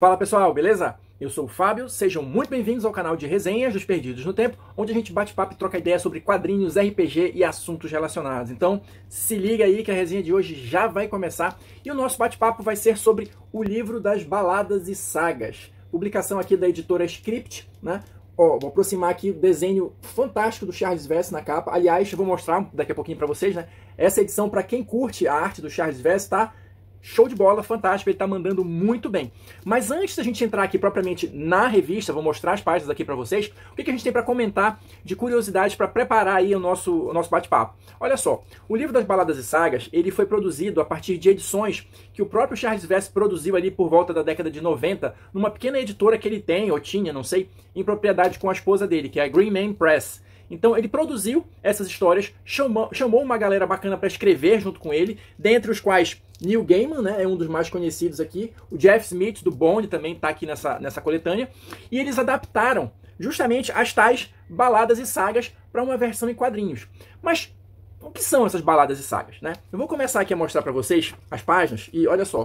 Fala pessoal, beleza? Eu sou o Fábio, sejam muito bem-vindos ao canal de resenhas dos Perdidos no Tempo, onde a gente bate papo e troca ideia sobre quadrinhos, RPG e assuntos relacionados. Então, se liga aí que a resenha de hoje já vai começar e o nosso bate-papo vai ser sobre o livro das baladas e sagas. Publicação aqui da editora Script, né? Ó, vou aproximar aqui o desenho fantástico do Charles Vess na capa. Aliás, eu vou mostrar daqui a pouquinho para vocês, né? Essa edição, para quem curte a arte do Charles Vess, tá? Show de bola, fantástico, ele tá mandando muito bem. Mas antes da gente entrar aqui propriamente na revista, vou mostrar as páginas aqui para vocês, o que a gente tem para comentar de curiosidades para preparar aí o nosso bate-papo. Olha só, o livro das baladas e sagas, ele foi produzido a partir de edições que o próprio Charles Vess produziu ali por volta da década de 90, numa pequena editora que ele tem, ou tinha, não sei, em propriedade com a esposa dele, que é a Green Man Press. Então ele produziu essas histórias, chamou uma galera bacana para escrever junto com ele, dentre os quais Neil Gaiman, né, é um dos mais conhecidos aqui, o Jeff Smith do Bond também está aqui nessa coletânea, e eles adaptaram justamente as tais baladas e sagas para uma versão em quadrinhos. Mas o que são essas baladas e sagas, né? Eu vou começar aqui a mostrar para vocês as páginas e olha só,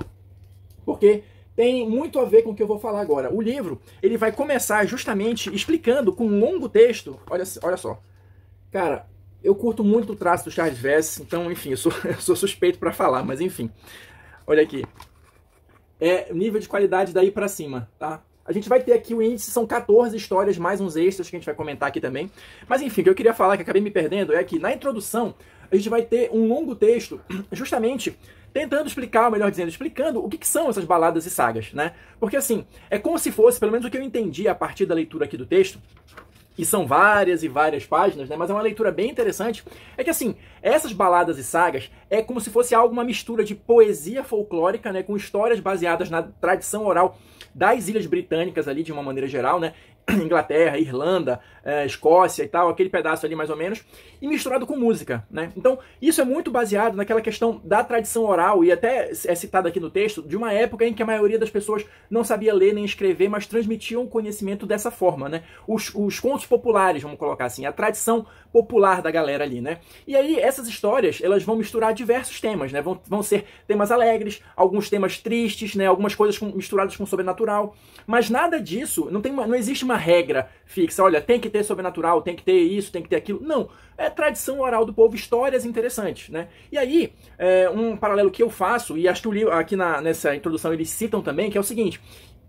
porque tem muito a ver com o que eu vou falar agora. O livro, ele vai começar justamente explicando com um longo texto. Olha só. Cara, eu curto muito o traço do Charles Vess, então, enfim, eu sou suspeito para falar, mas enfim. Olha aqui. É nível de qualidade daí para cima, tá? A gente vai ter aqui o índice, são 14 histórias, mais uns extras que a gente vai comentar aqui também. Mas enfim, o que eu queria falar, que acabei me perdendo, é que na introdução a gente vai ter um longo texto, justamente tentando explicar, ou melhor dizendo, explicando o que são essas baladas e sagas, né? Porque assim, é como se fosse, pelo menos o que eu entendi a partir da leitura aqui do texto, e são várias e várias páginas, né? Mas é uma leitura bem interessante, é que assim, essas baladas e sagas é como se fosse uma mistura de poesia folclórica, né? Com histórias baseadas na tradição oral das Ilhas Britânicas ali, de uma maneira geral, né? Inglaterra, Irlanda, Escócia e tal, aquele pedaço ali mais ou menos, e misturado com música, né? Então, isso é muito baseado naquela questão da tradição oral, e até é citado aqui no texto, de uma época em que a maioria das pessoas não sabia ler nem escrever, mas transmitiam o conhecimento dessa forma, né? Os contos populares, vamos colocar assim, a tradição popular da galera ali, né? E aí, essas histórias, elas vão misturar diversos temas, né? Vão ser temas alegres, alguns temas tristes, né? Algumas coisas misturadas com sobrenatural, mas nada disso, não existe uma regra fixa, olha, tem que ter sobrenatural, tem que ter isso, tem que ter aquilo. Não, é tradição oral do povo, histórias interessantes, né? E aí, um paralelo que eu faço, e acho que o livro, aqui nessa introdução eles citam também, que é o seguinte: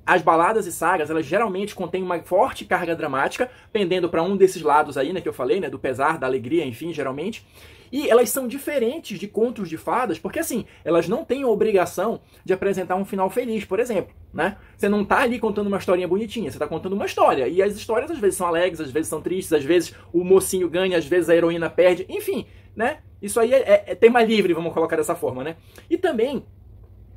as baladas e sagas, elas geralmente contêm uma forte carga dramática, pendendo para um desses lados aí, né, que eu falei, né, do pesar, da alegria, enfim, geralmente. E elas são diferentes de contos de fadas, porque assim, elas não têm a obrigação de apresentar um final feliz, por exemplo, né? Você não tá ali contando uma historinha bonitinha, você tá contando uma história. E as histórias às vezes são alegres, às vezes são tristes, às vezes o mocinho ganha, às vezes a heroína perde, enfim, né? Isso aí é tema livre, vamos colocar dessa forma, né? E também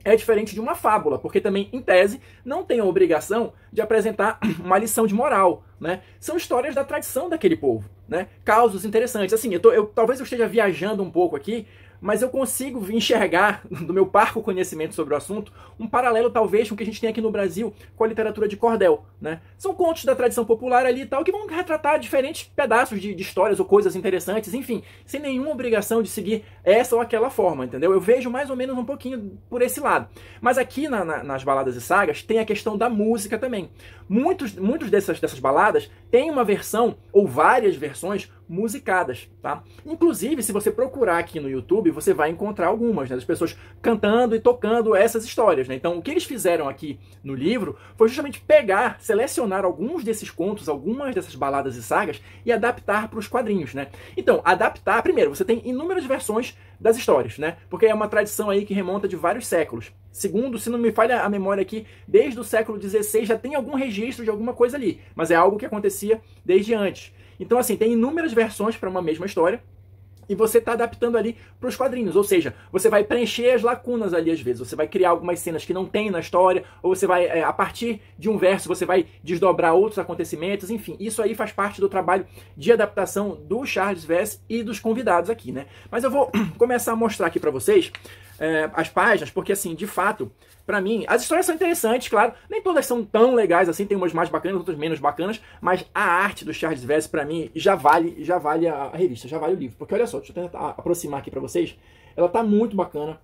é diferente de uma fábula, porque também, em tese, não tem a obrigação de apresentar uma lição de moral, né? São histórias da tradição daquele povo, né? Causos interessantes. Assim, talvez eu esteja viajando um pouco aqui, mas eu consigo enxergar, do meu parco conhecimento sobre o assunto, um paralelo talvez com o que a gente tem aqui no Brasil com a literatura de cordel, né? São contos da tradição popular ali e tal, que vão retratar diferentes pedaços de histórias ou coisas interessantes, enfim, sem nenhuma obrigação de seguir essa ou aquela forma, entendeu? Eu vejo mais ou menos um pouquinho por esse lado. Mas aqui nas baladas e sagas tem a questão da música também. Muitos dessas baladas têm uma versão, ou várias versões, musicadas, tá? Inclusive, se você procurar aqui no YouTube, você vai encontrar algumas, né, das pessoas cantando e tocando essas histórias, né? Então, o que eles fizeram aqui no livro foi justamente selecionar alguns desses contos, algumas dessas baladas e sagas e adaptar para os quadrinhos, né? Então, adaptar, primeiro, você tem inúmeras versões das histórias, né? Porque é uma tradição aí que remonta de vários séculos. Segundo, se não me falha a memória aqui, desde o século XVI já tem algum registro de alguma coisa ali, mas é algo que acontecia desde antes. Então, assim, tem inúmeras versões para uma mesma história e você está adaptando ali para os quadrinhos. Ou seja, você vai preencher as lacunas ali às vezes. Você vai criar algumas cenas que não tem na história, ou você vai, a partir de um verso, você vai desdobrar outros acontecimentos. Enfim, isso aí faz parte do trabalho de adaptação do Charles Vess e dos convidados aqui, né? Mas eu vou começar a mostrar aqui para vocês as páginas, porque assim, de fato, pra mim, as histórias são interessantes, claro, nem todas são tão legais assim, tem umas mais bacanas, outras menos bacanas, mas a arte do Charles Vess, pra mim, já vale a revista, já vale o livro, porque olha só, deixa eu tentar aproximar aqui pra vocês, ela tá muito bacana,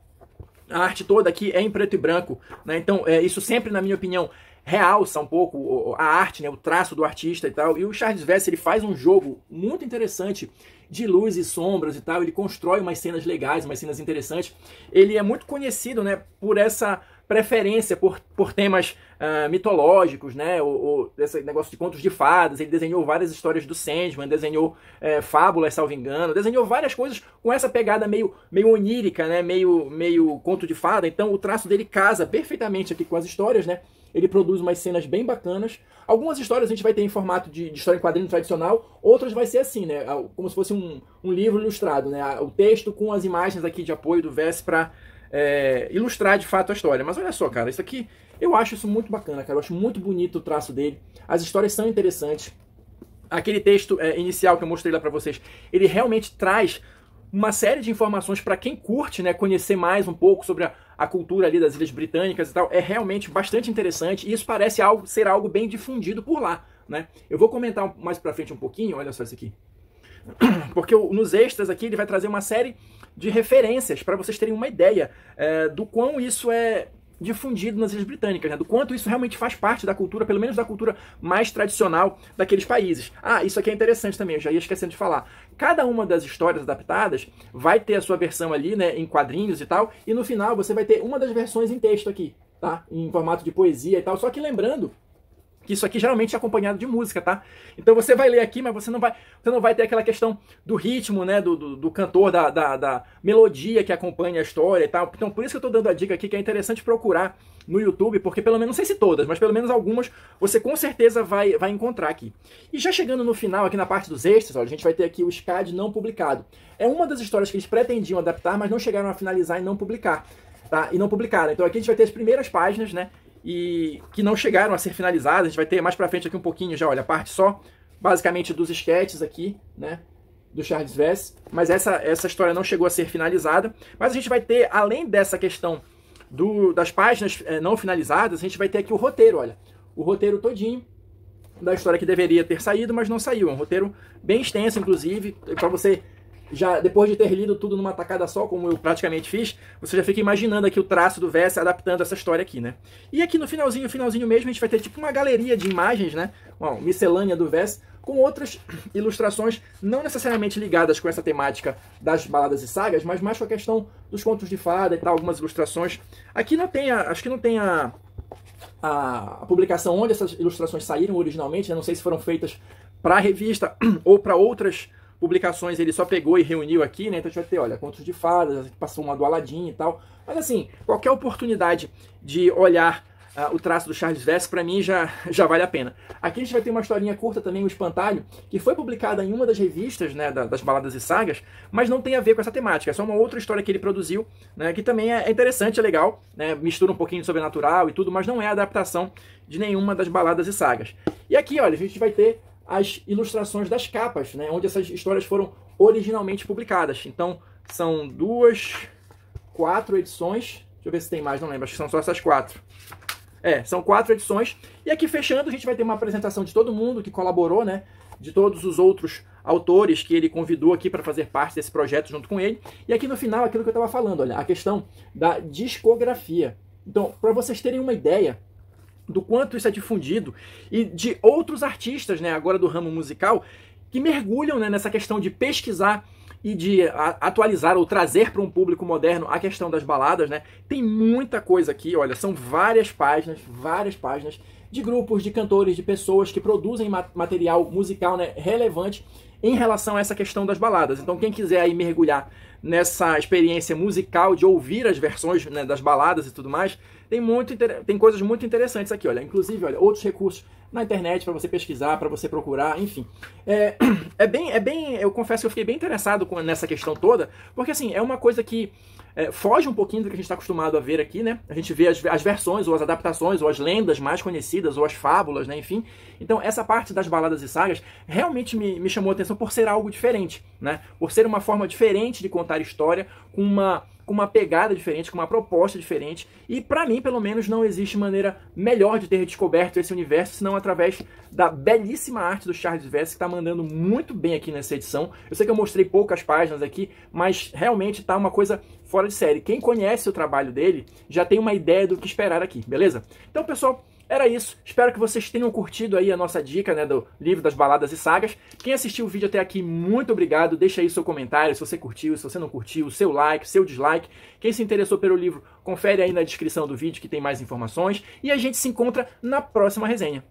a arte toda aqui é em preto e branco, né? Então, isso sempre, na minha opinião, realça um pouco a arte, né, o traço do artista e tal. E o Charles Vess, ele faz um jogo muito interessante de luz e sombras e tal. Ele constrói umas cenas legais, umas cenas interessantes. Ele é muito conhecido, né, por essa preferência por temas mitológicos, né, ou esse negócio de contos de fadas. Ele desenhou várias histórias do Sandman, desenhou fábulas, salvo engano, desenhou várias coisas com essa pegada meio onírica, né, meio conto de fada. Então o traço dele casa perfeitamente aqui com as histórias, né. Ele produz umas cenas bem bacanas. Algumas histórias a gente vai ter em formato de história em quadrinho tradicional, outras vai ser assim, né, como se fosse um livro ilustrado, né, o texto com as imagens aqui de apoio do Vess para ilustrar de fato a história. Mas olha só, cara, isso aqui, eu acho isso muito bacana, cara. Eu acho muito bonito o traço dele. As histórias são interessantes. Aquele texto inicial que eu mostrei lá pra vocês, ele realmente traz uma série de informações para quem curte, né, conhecer mais um pouco sobre a cultura ali das Ilhas Britânicas e tal. É realmente bastante interessante e isso parece ser algo bem difundido por lá, né? Eu vou comentar mais pra frente um pouquinho, olha só isso aqui. Porque nos extras aqui ele vai trazer uma série de referências para vocês terem uma ideia do quão isso é difundido nas Ilhas Britânicas, né? Do quanto isso realmente faz parte da cultura, pelo menos da cultura mais tradicional daqueles países. Ah, isso aqui é interessante também, eu já ia esquecendo de falar. Cada uma das histórias adaptadas vai ter a sua versão ali, né, em quadrinhos e tal, e no final você vai ter uma das versões em texto aqui, tá? Em formato de poesia e tal, só que lembrando que isso aqui geralmente é acompanhado de música, tá? Então você vai ler aqui, mas você não vai ter aquela questão do ritmo, né, do cantor, da melodia que acompanha a história e tal. Então por isso que eu tô dando a dica aqui, que é interessante procurar no YouTube, porque pelo menos, não sei se todas, mas pelo menos algumas, você com certeza vai encontrar aqui. E já chegando no final, aqui na parte dos extras, olha, a gente vai ter aqui o SCAD não publicado. É uma das histórias que eles pretendiam adaptar, mas não chegaram a finalizar e não publicar, tá? E não publicaram. Então aqui a gente vai ter as primeiras páginas, né, e que não chegaram a ser finalizadas. A gente vai ter mais pra frente aqui um pouquinho já, olha, a parte só, basicamente, dos sketches aqui, né, do Charles Vess, mas essa história não chegou a ser finalizada. Mas a gente vai ter, além dessa questão das páginas não finalizadas, a gente vai ter aqui o roteiro, olha, o roteiro todinho da história que deveria ter saído, mas não saiu. É um roteiro bem extenso, inclusive, para você já, depois de ter lido tudo numa tacada só, como eu praticamente fiz, você já fica imaginando aqui o traço do Vess adaptando essa história aqui, né? E aqui no finalzinho mesmo, a gente vai ter tipo uma galeria de imagens, né? Uma miscelânea do Vess, com outras ilustrações não necessariamente ligadas com essa temática das baladas e sagas, mas mais com a questão dos contos de fada e tal, algumas ilustrações. Aqui não tem acho que não tem a publicação onde essas ilustrações saíram originalmente, né? Não sei se foram feitas para a revista ou para outras publicações, ele só pegou e reuniu aqui, né? Então a gente vai ter, olha, contos de fadas, passou uma do Aladdin e tal. Mas assim, qualquer oportunidade de olhar o traço do Charles Vess, para mim já vale a pena. Aqui a gente vai ter uma historinha curta também, o Espantalho, que foi publicada em uma das revistas, né, das baladas e sagas, mas não tem a ver com essa temática, é só uma outra história que ele produziu, né, que também é interessante, é legal, né, mistura um pouquinho de sobrenatural e tudo, mas não é a adaptação de nenhuma das baladas e sagas. E aqui, olha, a gente vai ter as ilustrações das capas, né, onde essas histórias foram originalmente publicadas. Então, são 4 edições. Deixa eu ver se tem mais, não lembro. Acho que são só essas 4. São 4 edições. E aqui, fechando, a gente vai ter uma apresentação de todo mundo que colaborou, né, de todos os outros autores que ele convidou aqui para fazer parte desse projeto junto com ele. E aqui no final, aquilo que eu estava falando, olha, a questão da discografia. Então, para vocês terem uma ideia do quanto isso é difundido, e de outros artistas, né, agora do ramo musical, que mergulham, né, nessa questão de pesquisar e de atualizar ou trazer para um público moderno a questão das baladas, né? Tem muita coisa aqui, olha, são várias páginas de grupos, de cantores, de pessoas que produzem material musical, né, relevante em relação a essa questão das baladas. Então quem quiser aí mergulhar nessa experiência musical de ouvir as versões, né, das baladas e tudo mais, tem coisas muito interessantes aqui, olha. Inclusive, olha, outros recursos na internet para você pesquisar, para você procurar, enfim. Eu confesso que eu fiquei bem interessado nessa questão toda, porque assim, é uma coisa que foge um pouquinho do que a gente está acostumado a ver aqui, né? A gente vê as versões, ou as adaptações, ou as lendas mais conhecidas, ou as fábulas, né? Enfim. Então, essa parte das baladas e sagas realmente me chamou a atenção por ser algo diferente, né? Por ser uma forma diferente de contar história, com uma pegada diferente, com uma proposta diferente. E pra mim, pelo menos, não existe maneira melhor de ter descoberto esse universo, senão através da belíssima arte do Charles Vess, que tá mandando muito bem aqui nessa edição. Eu sei que eu mostrei poucas páginas aqui, mas realmente tá uma coisa fora de série. Quem conhece o trabalho dele já tem uma ideia do que esperar aqui, beleza? Então, pessoal, era isso. Espero que vocês tenham curtido aí a nossa dica, né, do livro das baladas e sagas. Quem assistiu o vídeo até aqui, muito obrigado. Deixa aí seu comentário, se você curtiu, se você não curtiu, seu like, seu dislike. Quem se interessou pelo livro, confere aí na descrição do vídeo que tem mais informações. E a gente se encontra na próxima resenha.